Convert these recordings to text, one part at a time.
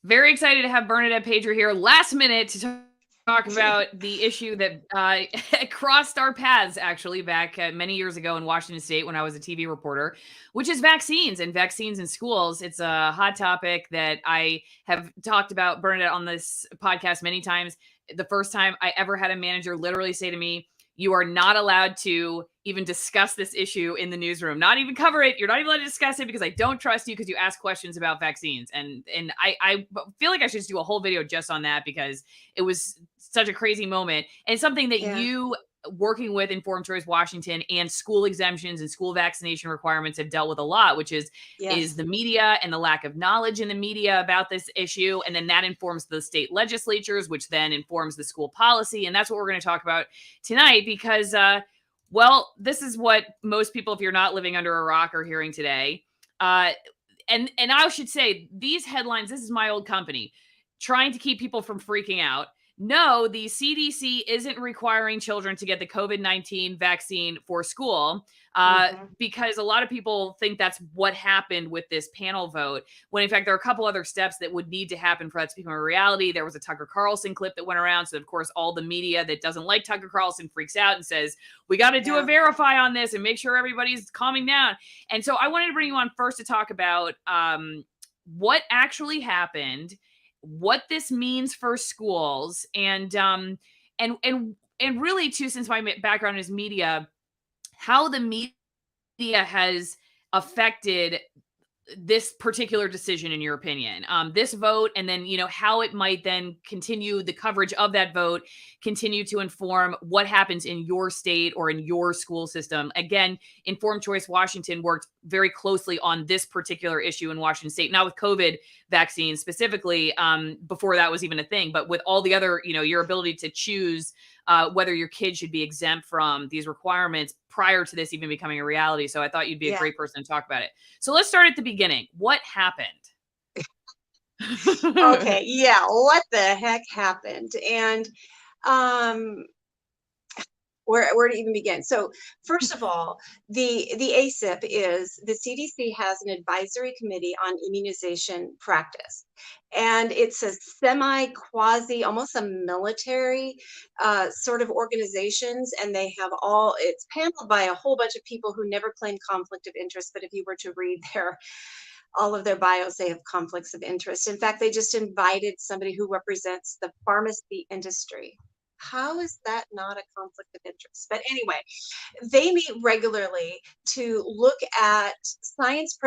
Very excited to have Bernadette Pager here last minute to talk about the issue that crossed our paths actually back many years ago in Washington State when I was a TV reporter, which is vaccines and vaccines in schools. It's a hot topic that I have talked about, Bernadette, on this podcast many times. The first time I ever had a manager literally say to me, "You are not allowed to even discuss this issue in the newsroom, not even cover it. You're not even allowed to discuss it because I don't trust you because you ask questions about vaccines." And I feel like I should just do a whole video just on that because it was such a crazy moment and something that Yeah. you working with Informed Choice Washington and school exemptions and school vaccination requirements have dealt with a lot, which is Yes. the media and the lack of knowledge in the media about this issue. And then that informs the state legislatures, which then informs the school policy. And that's what we're going to talk about tonight because well, this is what most people, if you're not living under a rock, are hearing today. Uh, and I should say these headlines. This is my old company trying to keep people from freaking out. No, the CDC isn't requiring children to get the COVID-19 vaccine for school Hmm. because a lot of people think that's what happened with this panel vote, when in fact there are a couple other steps that would need to happen for that to become a reality. There was a Tucker Carlson clip that went around. So, of course, all the media that doesn't like Tucker Carlson freaks out and says, we got to do a Yeah. verify on this and make sure everybody's calming down. And so I wanted to bring you on first to talk about what actually happened, what this means for schools, and really too, since my background is media, how the media has affected this particular decision in your opinion, this vote, and then how it might then continue the coverage of that vote, continue to inform what happens in your state or in your school system. Again, Informed Choice Washington worked very closely on this particular issue in Washington State, not with COVID vaccines specifically, before that was even a thing, but with all the other, your ability to choose whether your kid should be exempt from these requirements prior to this even becoming a reality. So I thought you'd be a Yeah. great person to talk about it. So let's start at the beginning. What happened? Okay. Yeah. What the heck happened? And um, where to even begin? So, first of all, the ACIP is the CDC has an advisory committee on immunization practice, and it's a semi quasi, almost a military sort of organizations, and they have all. It's paneled by a whole bunch of people who never claim conflict of interest, but if you were to read their all of their bios, they have conflicts of interest. In fact, they just invited somebody who represents the pharmacy industry. How is that not a conflict of interest? But anyway, they meet regularly to look at science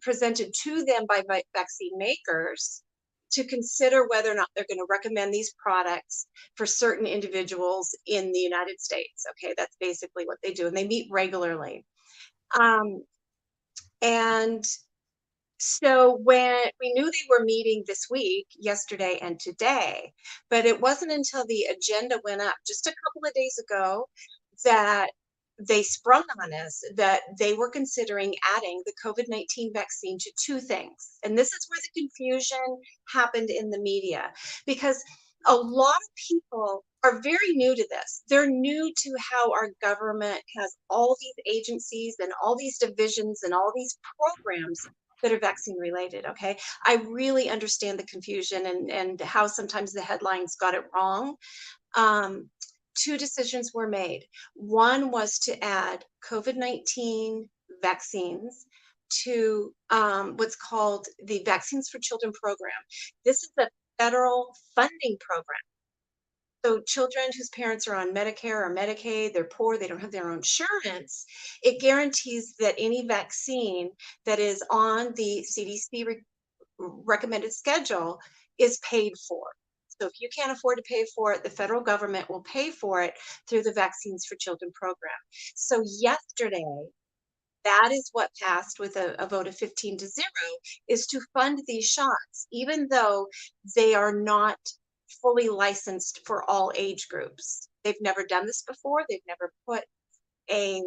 presented to them by vaccine makers to consider whether or not they're going to recommend these products for certain individuals in the United States. Okay, that's basically what they do. And they meet regularly. Um, and so when we knew they were meeting this week, yesterday and today, but it wasn't until the agenda went up just a couple of days ago that they sprung on us that they were considering adding the COVID-19 vaccine to two things. And this is where the confusion happened in the media because a lot of people are very new to this. They're new to how our government has all these agencies and all these divisions and all these programs that are vaccine related. Okay. I really understand the confusion and how sometimes the headlines got it wrong. Um, Two decisions were made. One was to add COVID-19 vaccines to what's called the Vaccines for Children program. This is a federal funding program. So children whose parents are on Medicare or Medicaid, they're poor, they don't have their own insurance, it guarantees that any vaccine that is on the CDC recommended schedule is paid for. So if you can't afford to pay for it, the federal government will pay for it through the Vaccines for Children program. So yesterday, that is what passed with a vote of 15-0, is to fund these shots, even though they are not fully licensed for all age groups. They've never done this before. They've never put a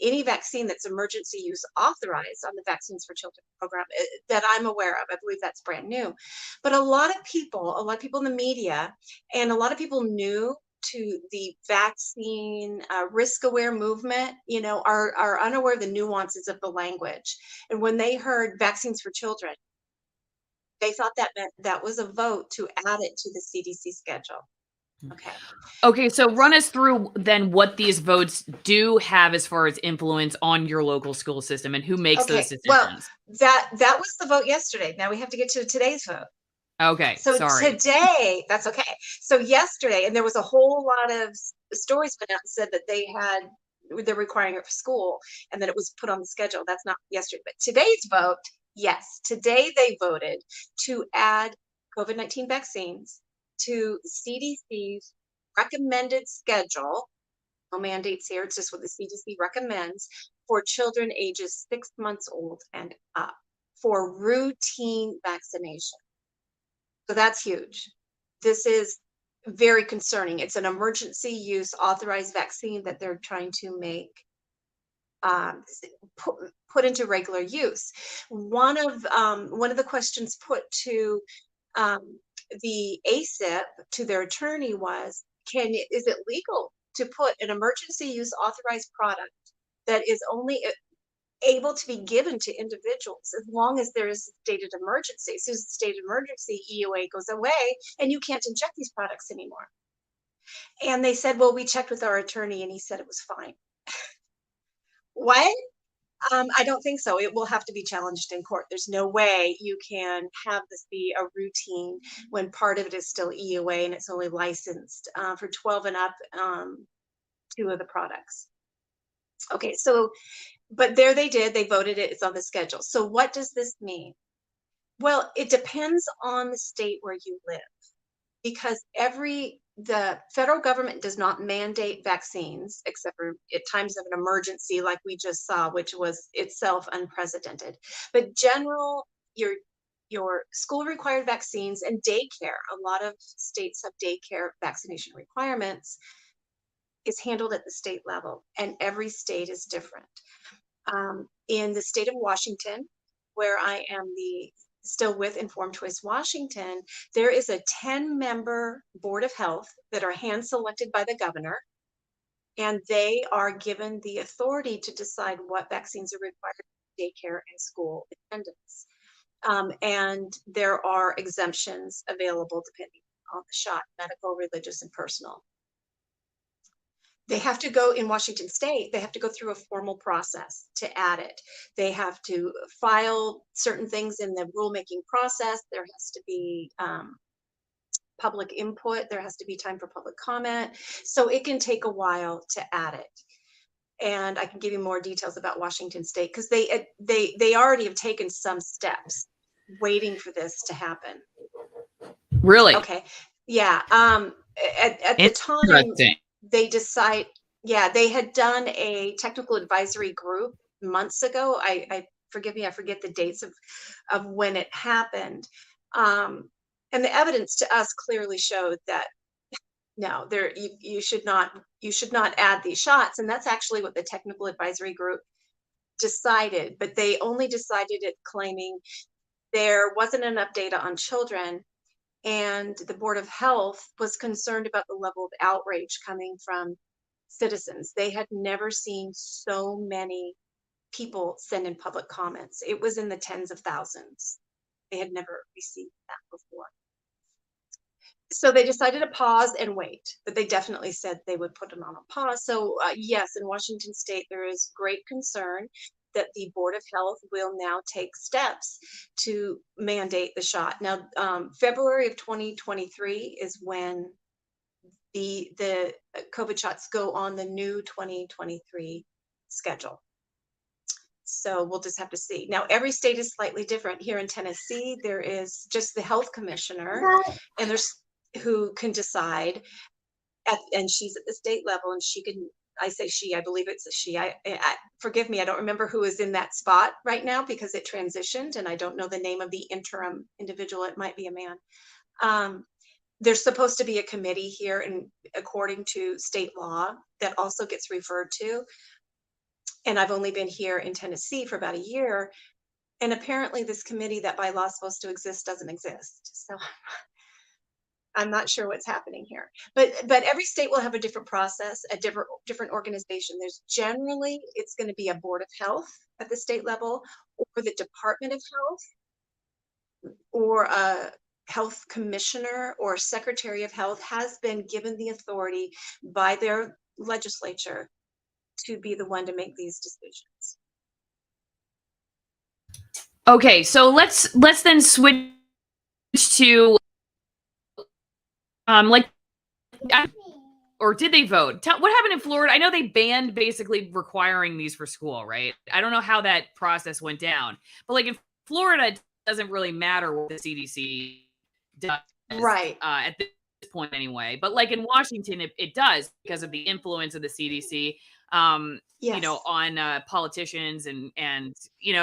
any vaccine that's emergency use authorized on the Vaccines for Children program that I'm aware of. I believe that's brand new. But a lot of people in the media, and a lot of people new to the vaccine risk aware movement, are unaware of the nuances of the language. And when they heard vaccines for children, They thought that meant that was a vote to add it to the CDC schedule. Okay. Okay, so run us through then what these votes do have as far as influence on your local school system and who makes those Okay. Well, decisions. that was the vote yesterday. Now we have to get to today's vote. Okay, So sorry. today, that's okay. So yesterday, and there was a whole lot of stories went out and said that they're requiring it for school and that it was put on the schedule. That's not yesterday, but today's vote, yes, today they voted to add COVID-19 vaccines to CDC's recommended schedule. No mandates here, it's just what the CDC recommends for children ages 6 months old and up for routine vaccination. So that's huge. This is very concerning. It's an emergency use authorized vaccine that they're trying to make put into regular use. One of the questions put to the ACIP to their attorney was, is it legal to put an emergency use authorized product that is only able to be given to individuals as long as there is a stated emergency? As soon as the state of emergency, EUA goes away and you can't inject these products anymore. And they said, well, we checked with our attorney and he said it was fine. What? I don't think so. It will have to be challenged in court. There's no way you can have this be a routine when part of it is still EUA and it's only licensed for 12 and up, 2 of the products. Okay, so, but there they voted it, it's on the schedule. So what does this mean? Well, it depends on the state where you live, because the federal government does not mandate vaccines except for at times of an emergency like we just saw, which was itself unprecedented. But your school required vaccines and daycare, a lot of states have daycare vaccination requirements, is handled at the state level, and every state is different. In the state of Washington, where I am still with Informed Choice Washington, there is a 10-member board of health that are hand selected by the governor, and they are given the authority to decide what vaccines are required for daycare and school attendance. And there are exemptions available depending on the shot: medical, religious, and personal. They have to go in Washington state, they have to go through a formal process to add it. They have to file certain things in the rulemaking process. There has to be public input. There has to be time for public comment. So it can take a while to add it. And I can give you more details about Washington state because they already have taken some steps waiting for this to happen. Really? Okay. Yeah. At the time, they decide, they had done a technical advisory group months ago. I forgive me, I forget the dates of when it happened. And the evidence to us clearly showed that no, you should not add these shots. And that's actually what the technical advisory group decided, but they only decided it claiming there wasn't enough data on children. And the Board of Health was concerned about the level of outrage coming from citizens. They had never seen so many people send in public comments. It was in the tens of thousands. They had never received that before. So they decided to pause and wait, but they definitely said they would put them on a pause. So yes, in Washington state, there is great concern that the Board of Health will now take steps to mandate the shot. Now, February of 2023 is when the COVID shots go on the new 2023 schedule. So we'll just have to see. Now, every state is slightly different. Here in Tennessee, there is just the health commissioner, and there's who can decide, and she's at the state level, and she can, I say she, I believe it's a she. Forgive me, I don't remember who is in that spot right now because it transitioned and I don't know the name of the interim individual. It might be a man. There's supposed to be a committee here, and according to state law, that also gets referred to. And I've only been here in Tennessee for about a year. And apparently this committee that by law is supposed to exist doesn't exist. So I'm not sure what's happening here, but every state will have a different process, a different organization. There's generally, it's going to be a Board of Health at the state level or the Department of Health. or a health commissioner or secretary of health has been given the authority by their legislature to be the one to make these decisions. Okay, so let's then switch to like, or did they vote? What happened in Florida? I know they banned basically requiring these for school, right? I don't know how that process went down, but like in Florida, it doesn't really matter what the CDC does, Right. at this point anyway. But like in Washington, it does because of the influence of the CDC, Yes. on politicians and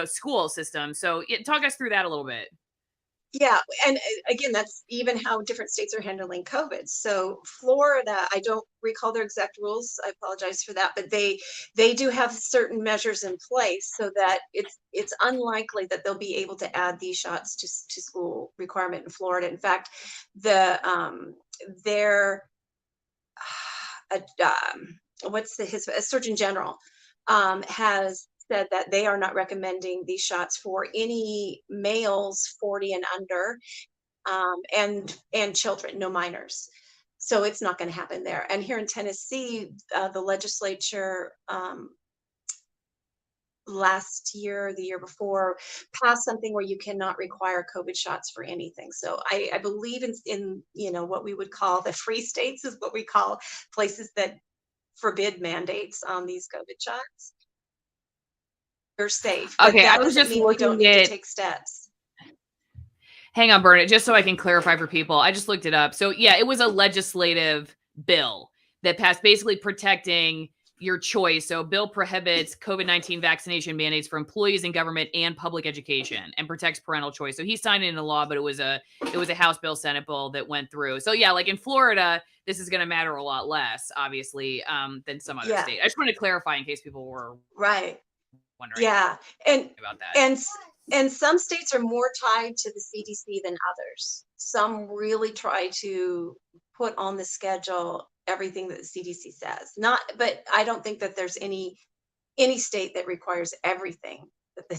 school systems. So talk us through that a little bit. Yeah, and again, that's even how different states are handling COVID. So Florida, I don't recall their exact rules. I apologize for that, but they do have certain measures in place so that it's unlikely that they'll be able to add these shots to school requirement in Florida. In fact, the their his Surgeon General has said that they are not recommending these shots for any males 40 and under, and children, no minors. So it's not going to happen there. And here in Tennessee, the legislature last year, the year before, passed something where you cannot require COVID shots for anything. So I believe in what we would call the free states is what we call places that forbid mandates on these COVID shots. You're safe, but Okay, I that was doesn't just mean we don't looking need to at. take steps. Hang on, Bernadette, just so I can clarify for people. I just looked it up. So yeah, it was a legislative bill that passed, basically protecting your choice. So bill prohibits COVID-19 vaccination mandates for employees in government and public education and protects parental choice. So he signed it into law, but it was a House bill, Senate bill that went through. So yeah, like in Florida, this is going to matter a lot less, obviously, than some other Yeah, state. I just wanted to clarify in case people were right. wondering Yeah, and about that. and and some states are more tied to the CDC than others. Some really try to put on the schedule everything that the CDC says. Not, but I don't think that there's any state that requires everything that the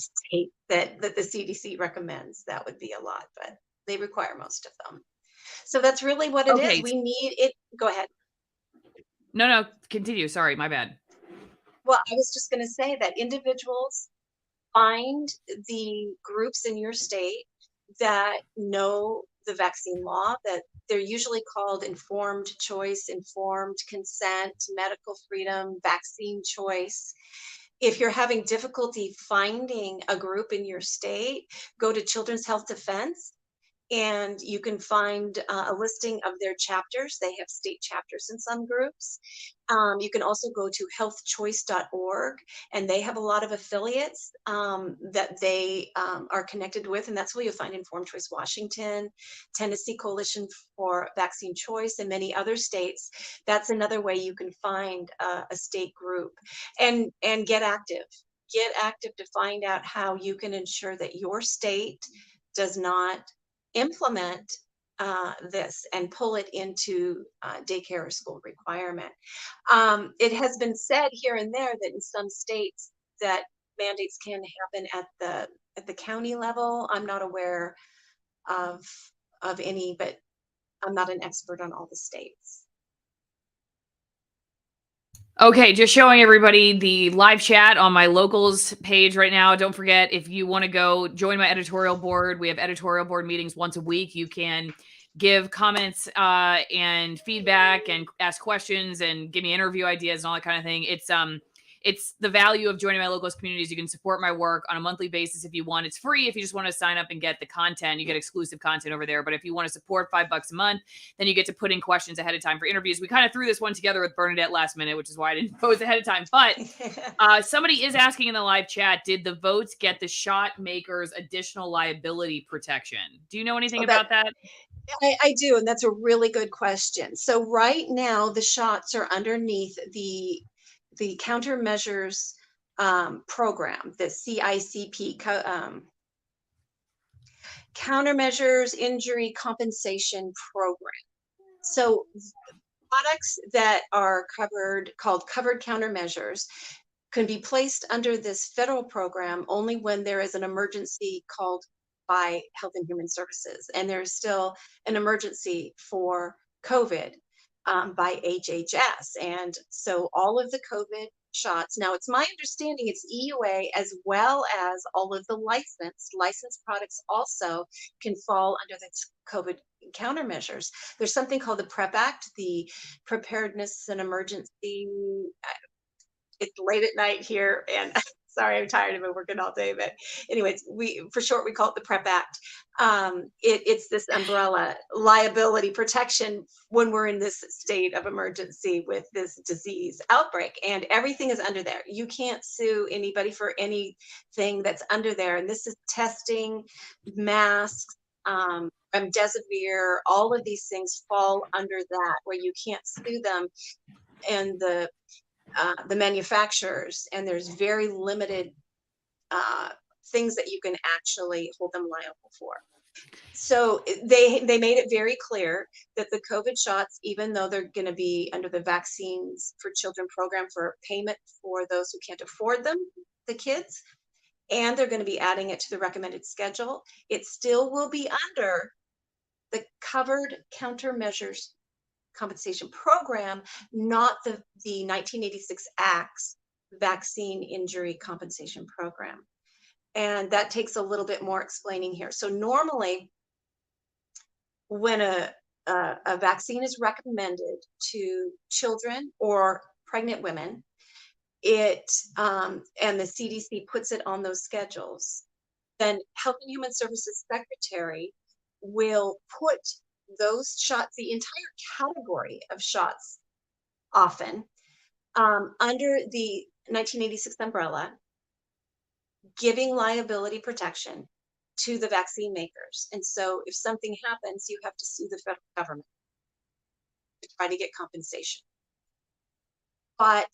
CDC recommends. That would be a lot, but they require most of them. So that's really what it is. Okay. We need it. Go ahead. No, continue. Sorry, my bad. Well, I was just going to say that individuals find the groups in your state that know the vaccine law, that they're usually called informed choice, informed consent, medical freedom, vaccine choice. If you're having difficulty finding a group in your state, go to Children's Health Defense and you can find a listing of their chapters. They have state chapters in some groups. You can also go to healthchoice.org, and they have a lot of affiliates that they are connected with, and that's where you'll find Informed Choice Washington, Tennessee Coalition for Vaccine Choice, and many other states. That's another way you can find a state group and get active. Get active to find out how you can ensure that your state does not implement this and pull it into daycare or school requirement. It has been said here and there that in some states that mandates can happen at the county level. I'm not aware of any, but I'm not an expert on all the states. Okay, just showing everybody the live chat on my locals page right now. Don't forget, if you want to go join my editorial board, we have editorial board meetings once a week. You can give comments and feedback and ask questions and give me interview ideas and all that kind of thing. It's the value of joining my locals communities. You can support my work on a monthly basis if you want. It's free if you just want to sign up and get the content. You get exclusive content over there. But if you want to support $5 a month, then you get to put in questions ahead of time for interviews. We kind of threw this one together with Bernadette last minute, which is why I didn't pose ahead of time. But somebody is asking in the live chat, did the votes get the shot makers additional liability protection? Do you know anything about that? I do, and that's a really good question. So right now, the shots are underneath the countermeasures program, the CICP, countermeasures injury compensation program. So products that are called covered countermeasures, can be placed under this federal program only when there is an emergency called by Health and Human Services. And there's still an emergency for COVID by HHS. And so all of the COVID shots, now it's my understanding it's EUA as well as all of the licensed products also can fall under the COVID countermeasures. There's something called the PrEP Act, the Preparedness and Emergency. It's late at night here, and sorry, I'm tired. I've been working all day, but anyways, for short, we call it the PrEP Act. It's this umbrella liability protection when we're in this state of emergency with this disease outbreak, and everything is under there. You can't sue anybody for anything that's under there. And this is testing, masks, remdesivir, all of these things fall under that, where you can't sue them and the manufacturers, and there's very limited things that you can actually hold them liable for. So they made it very clear that the COVID shots, even though they're going to be under the Vaccines for Children program for payment for those who can't afford them, the kids, and they're going to be adding it to the recommended schedule, it still will be under the covered countermeasures compensation program, not the 1986 Act's vaccine injury compensation program. And that takes a little bit more explaining here. So normally when a vaccine is recommended to children or pregnant women, and the CDC puts it on those schedules, then Health and Human Services Secretary will put those shots, the entire category of shots, often under the 1986 umbrella, giving liability protection to the vaccine makers. And so if something happens, you have to sue the federal government to try to get compensation. But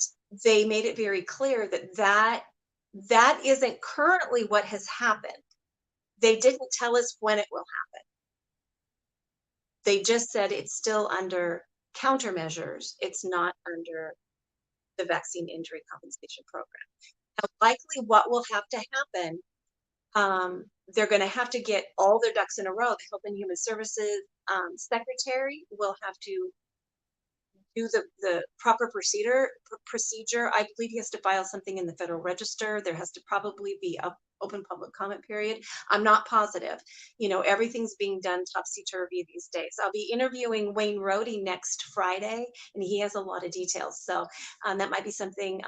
they made it very clear that isn't currently what has happened. They didn't tell us when it will happen. They just said it's still under countermeasures. It's not under the vaccine injury compensation program. Now, likely what will have to happen, they're going to have to get all their ducks in a row. The Health and Human Services Secretary will have to do the proper procedure. I believe he has to file something in the Federal Register. There has to probably be an open public comment period. I'm not positive. Everything's being done topsy-turvy these days. I'll be interviewing Wayne Rohde next Friday, and he has a lot of details. So that might be something,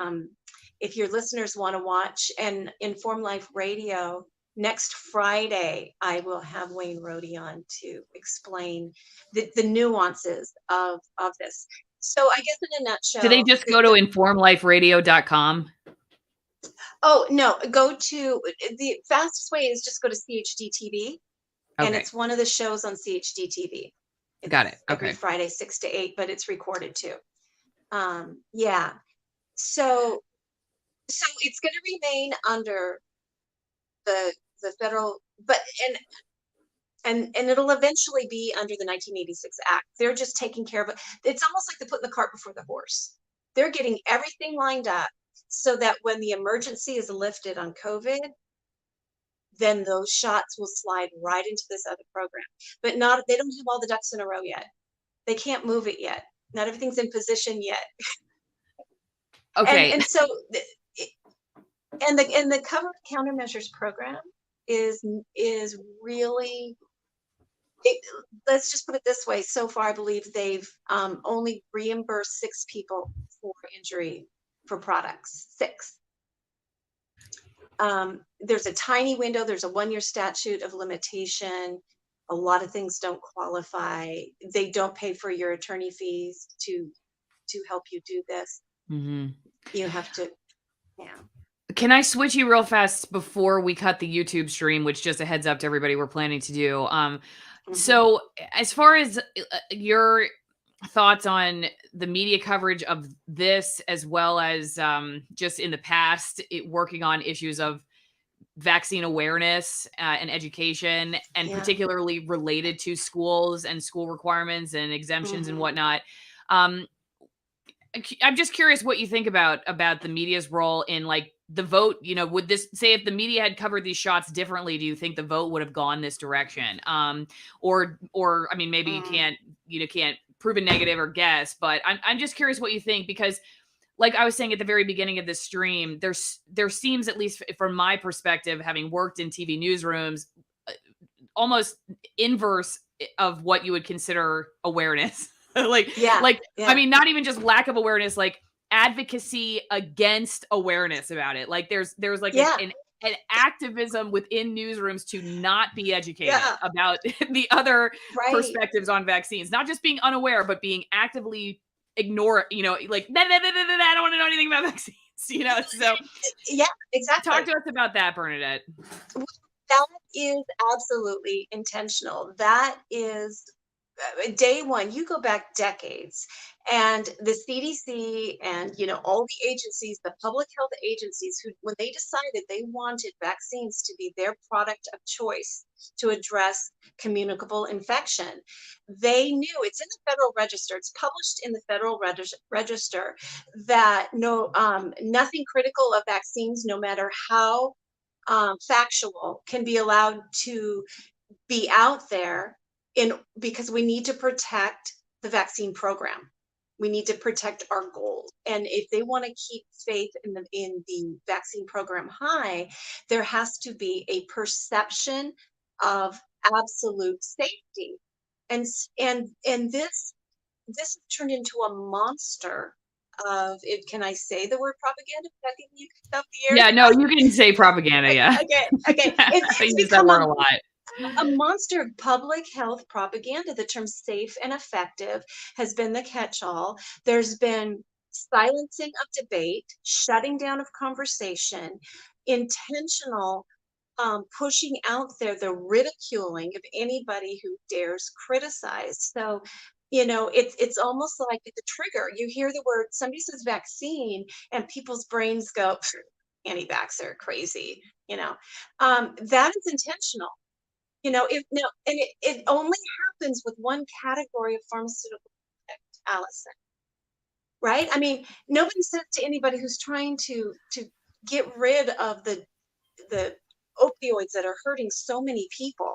if your listeners want to watch. And Inform Life Radio, next Friday, I will have Wayne Rohde on to explain the nuances of this. So I guess in a nutshell. Do they just go to informliferadio.com? Oh, no, go to the fastest way is just go to CHD TV. And it's one of the shows on CHD TV. Got it. Okay. Every Friday, 6 to 8, but it's recorded too. Yeah. So it's going to remain under the federal, but and it'll eventually be under the 1986 Act. They're just taking care of it. It's almost like they're putting the cart before the horse. They're getting everything lined up so that when the emergency is lifted on COVID, then those shots will slide right into this other program. But they don't have all the ducks in a row yet. They can't move it yet. Not everything's in position yet. Okay. And so the covered countermeasures program is really, let's just put it this way. So far, I believe they've only reimbursed 6 people for injury for products. 6. There's a tiny window. There's a 1-year statute of limitation. A lot of things don't qualify. They don't pay for your attorney fees to help you do this. Mm-hmm. You have to, yeah. Can I switch you real fast before we cut the YouTube stream, which just a heads up to everybody we're planning to do. So as far as your thoughts on the media coverage of this, as well as just in the past, working on issues of vaccine awareness and education, and particularly related to schools and school requirements and exemptions and whatnot. I'm just curious what you think about the media's role in like the vote, would this say if the media had covered these shots differently, do you think the vote would have gone this direction? Or I mean, maybe you can't prove a negative or guess, but I'm just curious what you think, because like I was saying at the very beginning of this stream, there seems, at least from my perspective, having worked in TV newsrooms, almost inverse of what you would consider awareness. like Yeah, like I yeah, mean, not even just lack of awareness, like advocacy against awareness about it. Like there's like yeah, an activism within newsrooms to not be educated yeah, about the other right. perspectives on vaccines, not just being unaware, but being actively ignore, like, nah, nah, nah, nah, nah, nah, I don't want to know anything about vaccines, So Yeah, talk exactly. to us about that, Bernadette. Well, that is absolutely intentional. That is day one. You go back decades, and the CDC and all the agencies, the public health agencies, who when they decided they wanted vaccines to be their product of choice to address communicable infection, they knew it's in the Federal Register. It's published in the Federal Register that nothing critical of vaccines, no matter how factual, can be allowed to be out there because we need to protect the vaccine program. We need to protect our goals. And if they want to keep faith in the vaccine program high, there has to be a perception of absolute safety. And this has turned into a monster of it. Can I say the word propaganda without getting you kicked off the air? Yeah, no, you can say propaganda. Yeah. Okay, okay. I It's use that become word a lot. a monster of public health propaganda. The term safe and effective has been the catch-all. There's been silencing of debate, shutting down of conversation, intentional pushing out there the ridiculing of anybody who dares criticize. So, it's almost like the trigger. You hear the word, somebody says vaccine, and people's brains go, anti-vaxxer, crazy. That is intentional. If no, and it only happens with one category of pharmaceutical product, Allison. Right? I mean, nobody says to anybody who's trying to get rid of the opioids that are hurting so many people.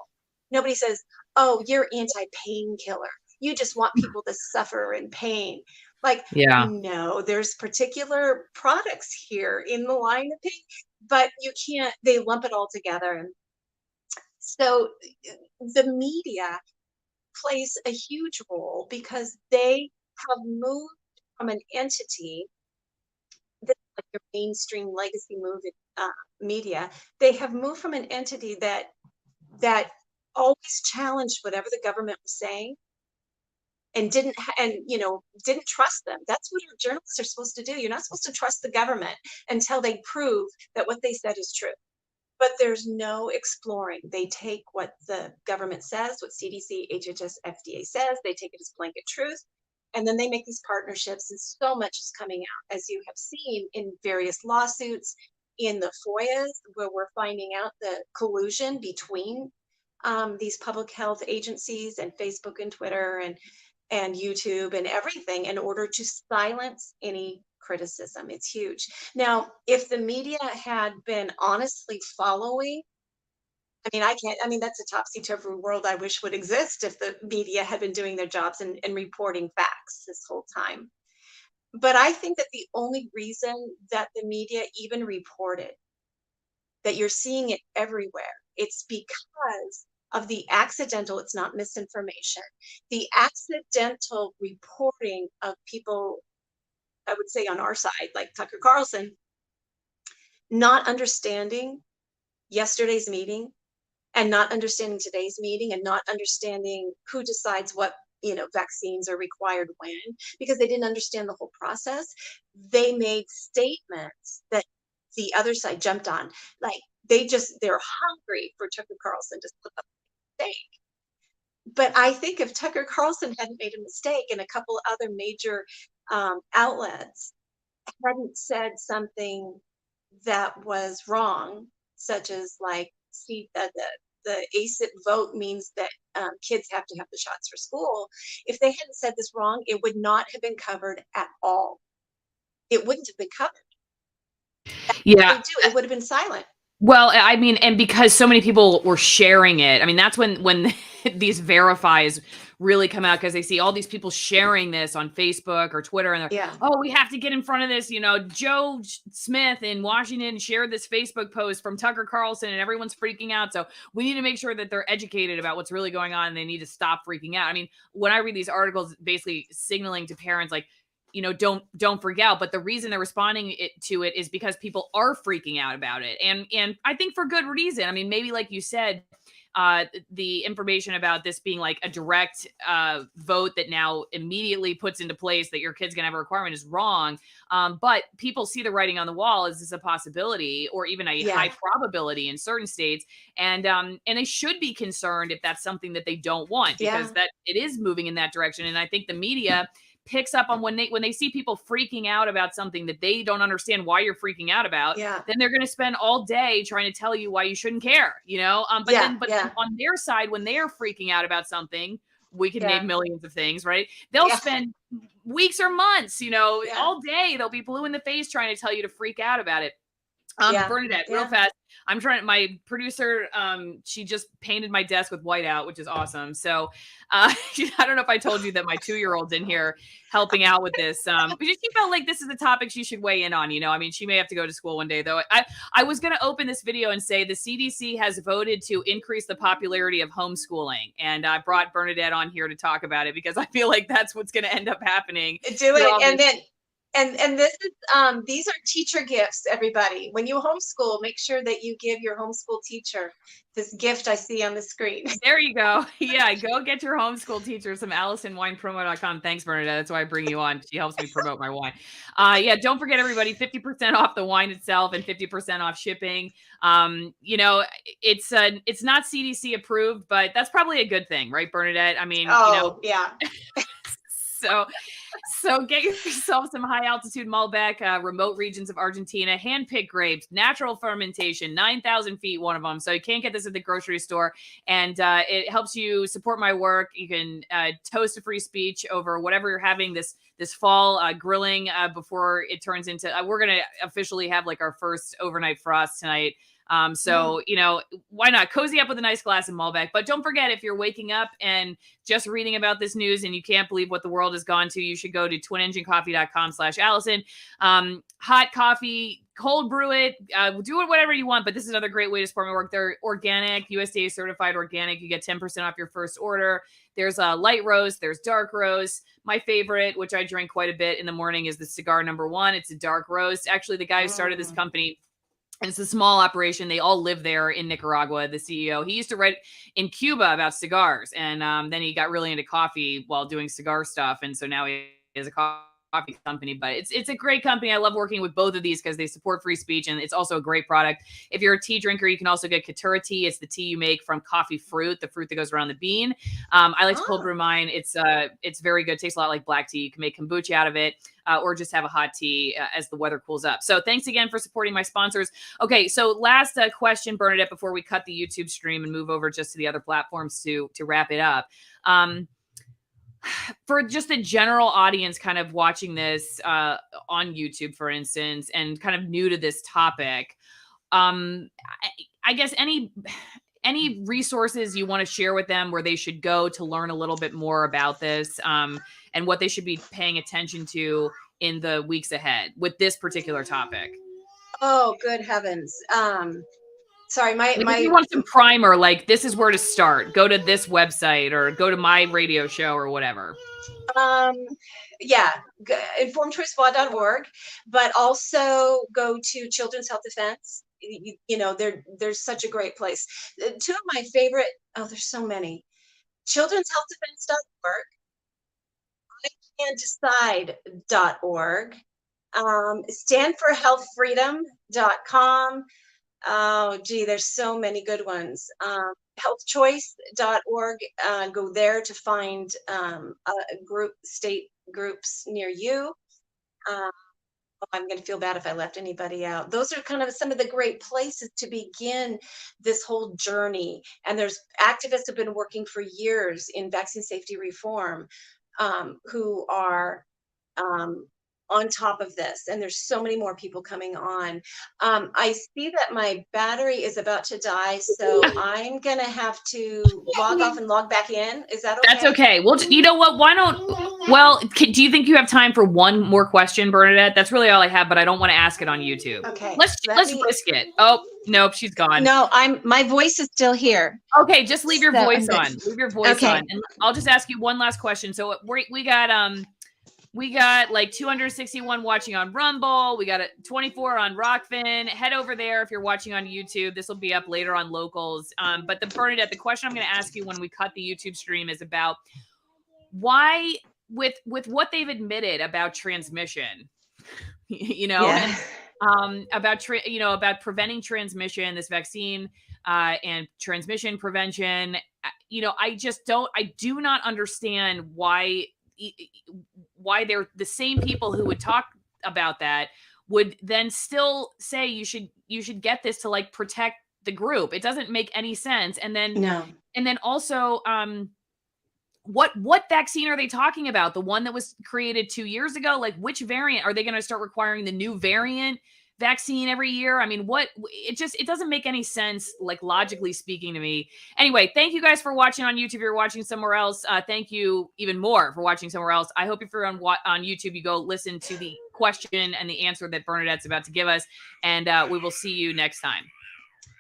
Nobody says, "Oh, you're anti-painkiller. You just want people to suffer in pain." Like, Yeah. no, there's particular products here in the line of pain, but you can't. They lump it all together, and so the media plays a huge role because they have moved from an entity that's like your mainstream legacy movie media. They have moved from an entity that always challenged whatever the government was saying and didn't trust them. That's what our journalists are supposed to do. You're not supposed to trust the government until they prove that what they said is true. But there's no exploring. They take what the government says, what CDC, HHS, FDA says, they take it as blanket truth, and then they make these partnerships, and so much is coming out, as you have seen in various lawsuits, in the FOIAs, where we're finding out the collusion between these public health agencies and Facebook and Twitter and YouTube and everything in order to silence any criticism. It's huge. Now, if the media had been honestly following, I mean, that's a topsy-turvy world I wish would exist if the media had been doing their jobs and reporting facts this whole time. But I think that the only reason that the media even reported, that you're seeing it everywhere, it's because of the accidental, it's not misinformation, the accidental reporting of people, I would say on our side, like Tucker Carlson, not understanding yesterday's meeting and not understanding today's meeting and not understanding who decides what vaccines are required when, because they didn't understand the whole process. They made statements that the other side jumped on, like they're hungry for Tucker Carlson to slip up a mistake. But I think if Tucker Carlson hadn't made a mistake and a couple other major outlets hadn't said something that was wrong, such as like, see, the ACIP vote means that kids have to have the shots for school. If they hadn't said this wrong, it would not have been covered at all. It wouldn't have been covered. Yeah. They do. It would have been silent. Well, I mean, and because so many people were sharing it, I mean, that's when these verifies really come out because they see all these people sharing this on Facebook or Twitter, and they're, Yeah. oh, we have to get in front of this. You know, Joe Smith in Washington shared this Facebook post from Tucker Carlson, and everyone's freaking out. So we need to make sure that they're educated about what's really going on, and they need to stop freaking out. I mean, when I read these articles, basically signaling to parents like, you know, don't freak out. But the reason they're responding to it is because people are freaking out about it, and I think for good reason. I mean, maybe like you said, the information about this being like a direct vote that now immediately puts into place that your kid's gonna have a requirement is wrong. But people see the writing on the wall. Is this a possibility or even a Yeah. high probability in certain states? And they should be concerned if that's something that they don't want, because Yeah. that it is moving in that direction. And I think the media picks up on when they see people freaking out about something that they don't understand why you're freaking out about, Yeah. then they're going to spend all day trying to tell you why you shouldn't care, you know? But Yeah. then, but Yeah. then on their side, when they're freaking out about something, we can Yeah. name millions of things, right? They'll Yeah. spend weeks or months, you know, Yeah. all day. They'll be blue in the face trying to tell you to freak out about it. Yeah. Bernadette, real Yeah. fast. I'm trying. My producer, she just painted my desk with whiteout, which is awesome. So, I don't know if I told you that my 2-year-old's in here helping out with this. But she felt like this is a topic she should weigh in on. You know, I mean, she may have to go to school one day, though. I was going to open this video and say the CDC has voted to increase the popularity of homeschooling, and I brought Bernadette on here to talk about it because I feel like that's what's going to end up happening. Do it. And then and this is these are teacher gifts, everybody. When you homeschool, make sure that you give your homeschool teacher this gift I see on the screen. There you go. Yeah, go get your homeschool teacher some AllisonWinePromo.com. Thanks, Bernadette. That's why I bring you on. She helps me promote my wine. Yeah, don't forget, everybody, 50% off the wine itself and 50% off shipping. You know, it's not CDC approved, but that's probably a good thing, right, Bernadette? I mean, you know, Oh, yeah. so so get yourself some high altitude Malbec, remote regions of Argentina, hand-picked grapes, natural fermentation, 9,000 feet, one of them. So you can't get this at the grocery store. And it helps you support my work. You can toast a free speech over whatever you're having this fall, grilling before it turns into, we're going to officially have like our first overnight frost tonight. So, you know, why not cozy up with a nice glass of Malbec? But don't forget, if you're waking up and just reading about this news and you can't believe what the world has gone to, you should go to twinenginecoffee.com/Allison. Hot coffee, cold brew it, do it whatever you want. But this is another great way to support my work. They're organic, USDA certified organic. You get 10% off your first order. There's a light roast, there's dark roast. My favorite, which I drink quite a bit in the morning, is the cigar number one. It's a dark roast. Actually, the guy who started this company, it's a small operation. They all live there in Nicaragua. The CEO, he used to write in Cuba about cigars, and then he got really into coffee while doing cigar stuff, and so now he has a coffee company. But it's a great company. I love working with both of these because they support free speech, and it's also a great product. If you're a tea drinker, you can also get Katura tea. It's the tea you make from coffee fruit, the fruit that goes around the bean. I like to cold brew mine. It's very good. It tastes a lot like black tea. You can make kombucha out of it. Or just have a hot tea as the weather cools up. So thanks again for supporting my sponsors. Okay, so last question, Bernadette, before we cut the YouTube stream and move over just to the other platforms to wrap it up. For just the general audience kind of watching this on YouTube, for instance, and kind of new to this topic, I guess any resources you want to share with them where they should go to learn a little bit more about this, and what they should be paying attention to in the weeks ahead with this particular topic? Oh, good heavens. Sorry, Like if you want some primer, like this is where to start. Go to this website or go to my radio show or whatever. Yeah, informedchoicelaw.org, but also go to Children's Health Defense. You know, there's such a great place. Two of my favorite, oh, there's so many. children'shealthdefense.org, iCanDecide.org, standforhealthfreedom.com. Oh, gee, there's so many good ones. Healthchoice.org, go there to find state groups near you. I'm going to feel bad if I left anybody out. Those are kind of some of the great places to begin this whole journey. And there's activists have been working for years in vaccine safety reform, who are on top of this, and there's so many more people coming on. I see that my battery is about to die, so I'm gonna have to log off and log back in. Is that okay? That's okay. Well, you know what? Why don't? Well, do you think you have time for one more question, Bernadette? That's really all I have, but I don't want to ask it on YouTube. Okay. Let's risk it. Oh, nope, she's gone. No, my voice is still here. Okay, just leave your voice on. Leave your voice on, and I'll just ask you one last question. So we got like 261 watching on Rumble. We got 24 on ROKFIN. Head over there if you're watching on YouTube. This will be up later on Locals. But Bernadette, the question I'm going to ask you when we cut the YouTube stream is about why, with what they've admitted about transmission, about preventing transmission, this vaccine and transmission prevention. I do not understand why they're the same people who would talk about that would then still say you should get this to like protect the group. It doesn't make any sense. And then also what vaccine are they talking about? The one that was created 2 years ago? Like, which variant? Are they going to start requiring the new variant vaccine every year? I mean, it doesn't make any sense, like logically speaking to me. Anyway, thank you guys for watching on YouTube. If you're watching somewhere else, thank you even more for watching somewhere else. I hope if you're on YouTube, you go listen to the question and the answer that Bernadette's about to give us, and we will see you next time.